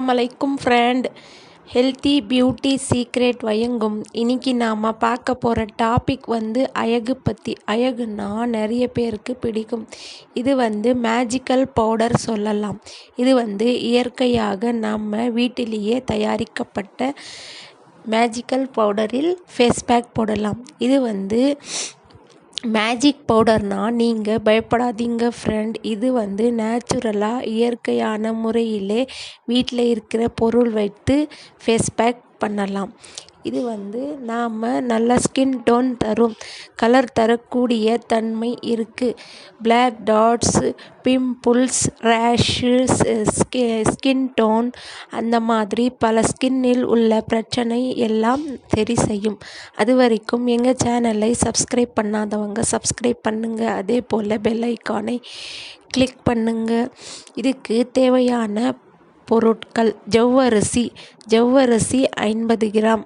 அஸ்ஸலாமு அலைக்கும் friend. Healthy beauty secret வழங்கும் இன்னைக்கு நாம் பார்க்க போகிற டாபிக் அழகு பற்றி. அழகுனா நிறைய பேருக்கு பிடிக்கும். இது மேஜிக்கல் பவுடர் சொல்லலாம். இது இயற்கையாக நம்ம வீட்டிலேயே தயாரிக்கப்பட்ட மேஜிக்கல் பவுடரில் ஃபேஸ் பேக் போடலாம். இது மேஜிக் பவுடர்னால் நீங்கள் பயப்படாதீங்க ஃப்ரெண்ட். இது நேச்சுரலாக இயற்கையான முறையிலே வீட்டில் இருக்கிற பொருள் வைத்து ஃபேஸ் பேக் பண்ணலாம். இது நாம் நல்ல ஸ்கின் டோன் தரும், கலர் தரக்கூடிய தன்மை இருக்குது. Black dots, pimples, rashes, skin tone அந்த மாதிரி பல ஸ்கின்னில் உள்ள பிரச்சனை எல்லாம் சரி செய்யும். அது வரைக்கும் எங்கள் சேனலை சப்ஸ்கிரைப் பண்ணாதவங்க சப்ஸ்கிரைப் பண்ணுங்கள். அதே போல் பெல் ஐக்கானை கிளிக் பண்ணுங்கள். இதுக்கு தேவையான பொருட்கள்: ஜவ்வரிசி 50 கிராம்.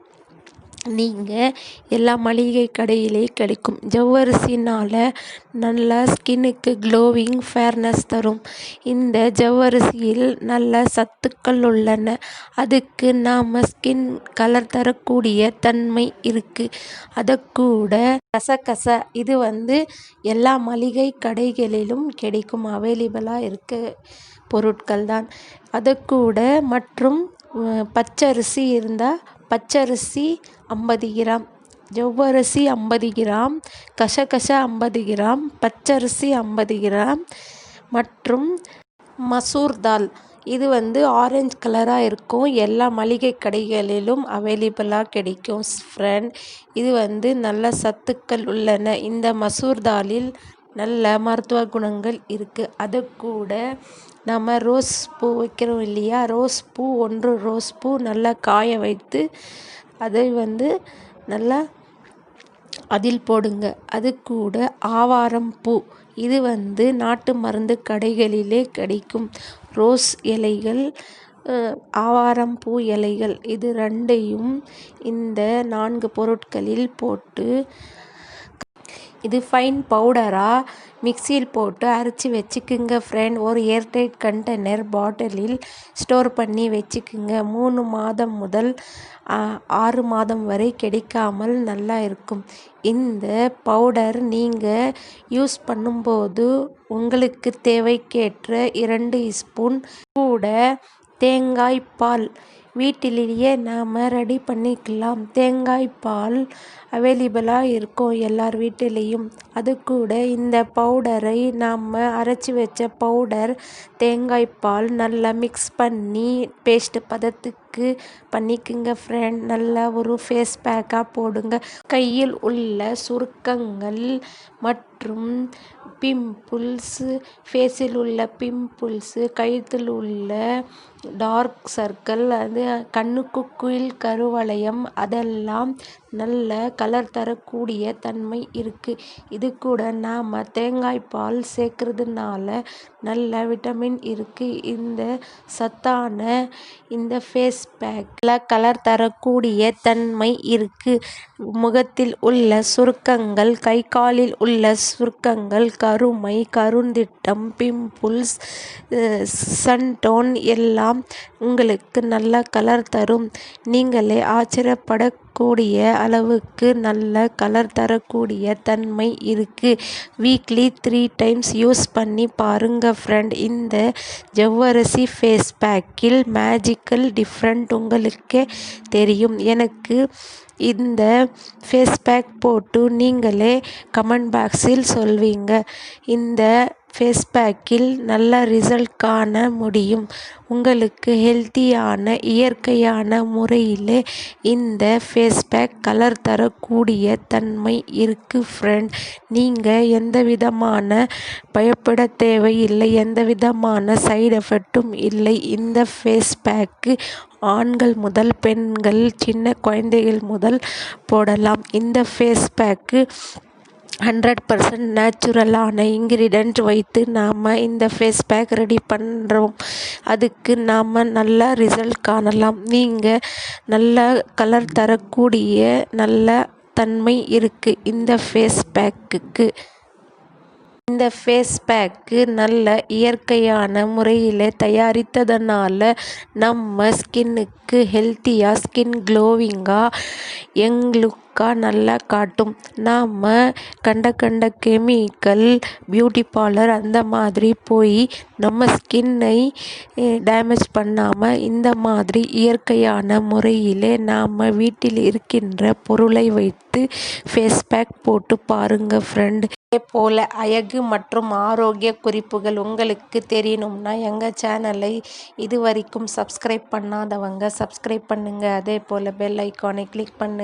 நீங்கள் எல்லா மளிகை கடையிலே கிடைக்கும். ஜவ்வரிசினால் நல்ல ஸ்கின்னுக்கு க்ளோவிங் ஃபேர்னஸ் தரும். இந்த ஜவ்வரிசியில் நல்ல சத்துக்கள் உள்ளன. அதுக்கு நாம் ஸ்கின் கலர் தரக்கூடிய தன்மை இருக்குது. அதக்கூட கசகசா, இது எல்லா மளிகை கடைகளிலும் கிடைக்கும், அவைலபிளாக இருக்க பொருட்கள் தான். அதக்கூட மற்றும் பச்சரிசி இருந்தால் பச்சரிசி 50 கிராம், ஜவ்வரிசி 50 கிராம், கசகசா 50 கிராம், பச்சரிசி 50 கிராம் மற்றும் மசூர் தால். இது ஆரஞ்சு கலராக இருக்கும். எல்லா மளிகை கடைகளிலும் அவைலபிளாக கிடைக்கும் ஃப்ரெண்ட். இது நல்ல சத்துக்கள் உள்ளன. இந்த மசூர் தாலில் நல்ல மருத்துவ குணங்கள் இருக்குது. அதுக்கூட நம்ம ரோஸ் பூ வைக்கிறோம் இல்லையா, ரோஸ் பூ நல்லா காய வைத்து அதை நல்லா அதில் போடுங்க. அது கூட ஆவாரம் பூ, இது நாட்டு மருந்து கடைகளிலே கிடைக்கும். ரோஸ் இலைகள், ஆவாரம் பூ இலைகள், இது ரெண்டையும் இந்த 4 பொருட்களில் போட்டு இது ஃபைன் பவுடராக மிக்சியில் போட்டு அரைச்சி வச்சுக்குங்க ஃப்ரெண்ட். ஒரு ஏர்டைட் கண்டெய்னர் பாட்டிலில் ஸ்டோர் பண்ணி வச்சுக்குங்க. 3 மாதம் முதல் 6 மாதம் வரை கிடைக்காமல் நல்லா இருக்கும். இந்த பவுடர் நீங்கள் யூஸ் பண்ணும்போது உங்களுக்கு தேவைக்கேற்ற 2 ஸ்பூன் கூட தேங்காய் பால் வீட்டிலேயே நாம் ரெடி பண்ணிக்கலாம். தேங்காய் பால் அவைலபிளாக இருக்கும் எல்லார் வீட்டிலையும். அது கூட இந்த பவுடரை நாம் அரைச்சி வச்ச பவுடர், தேங்காய் பால் நல்லா மிக்ஸ் பண்ணி பேஸ்ட் பதத்துக்கு பண்ணிக்குங்க ஃப்ரெண்ட். நல்லா ஒரு ஃபேஸ் பேக்காக போடுங்க. கையில் உள்ள சுருக்கங்கள் மற்றும் பிம்பிள்ஸு, ஃபேஸில் உள்ள பிம்பிள்ஸு, கழுத்தில் உள்ள டார்க் சர்க்கிள், அது கண்ணுக்கு கீழ் கருவளையம், அதெல்லாம் நல்ல கலர் தரக்கூடிய தன்மை இருக்குது. இது கூட நாம் தேங்காய் பால் சேர்க்கறதுனால நல்ல விட்டமின் இருக்குது. இந்த சத்தான இந்த ஃபேஸ் பேக்கில் கலர் தரக்கூடிய தன்மை இருக்குது. முகத்தில் உள்ள சுருக்கங்கள், கை காலில் உள்ள சுருக்கங்கள், கருமை, கருந்திட்டம், பிம்பிள்ஸ், சன்டோன் எல்லாம் உங்களுக்கு நல்ல கலர் தரும். நீங்களே ஆச்சரியப்படக்கூடிய அளவுக்கு நல்ல கலர் தரக்கூடிய தன்மை இருக்குது. வீக்லி 3 டைம்ஸ் யூஸ் பண்ணி பாருங்க ஃப்ரெண்ட். இந்த ஜவ்வரிசி ஃபேஸ் பேக்கில் மேஜிக்கல் டிஃப்ரெண்ட் உங்களுக்கே தெரியும். எனக்கு இந்த ஃபேஸ் பேக் போட்டு நீங்களே கமெண்ட் பாக்ஸில் சொல்வீங்க. இந்த ஃபேஸ் பேக்கில் நல்ல ரிசல்ட் காண முடியும். உங்களுக்கு ஹெல்த்தியான இயற்கையான முறையிலே இந்த ஃபேஸ் பேக் கலர் தரக்கூடிய தன்மை இருக்குது ஃப்ரெண்ட். நீங்கள் எந்த விதமான பயப்பட தேவையில்லை, எந்த விதமான சைடு எஃபெக்டும் இல்லை. இந்த ஃபேஸ் பேக்கு ஆண்கள் முதல் பெண்கள், சின்ன குழந்தைகள் முதல் போடலாம். இந்த ஃபேஸ் பேக்கு 100% நேச்சுரலான இன்க்ரீடியன்ட் வைத்து நாம் இந்த ஃபேஸ் பேக் ரெடி பண்ணுறோம். அதுக்கு நாம் நல்ல ரிசல்ட் காணலாம். நீங்கள் நல்ல கலர் தரக்கூடிய நல்ல தன்மை இருக்குது இந்த ஃபேஸ் பேக்குக்கு. இந்த இந்த ஃபேஸ் பேக்கு நல்ல இயற்கையான முறையில் தயாரித்ததுனால நம்ம ஸ்கின்னுக்கு ஹெல்த்தியாக ஸ்கின் க்ளோவிங்காக யங் லுக்காக நல்லா காட்டும். நாம் கண்ட கெமிக்கல் பியூட்டி பார்லர் அந்த மாதிரி போய் நம்ம ஸ்கின்னை டேமேஜ் பண்ணாமல் இந்த மாதிரி இயற்கையான முறையிலே நாம் வீட்டில் இருக்கின்ற பொருளை வைத்து ஃபேஸ் பேக் போட்டு பாருங்க ஃப்ரெண்ட். இதேபோல் அழகு மற்றும் ஆரோக்கிய குறிப்புகள் உங்களுக்கு தெரியணும்னா எங்கள் சேனலை இதுவரைக்கும் சப்ஸ்கிரைப் பண்ணாதவங்க சப்ஸ்கிரைப் பண்ணுங்கள். அதே போல் பெல் ஐக்கானை கிளிக் பண்ணுங்கள்.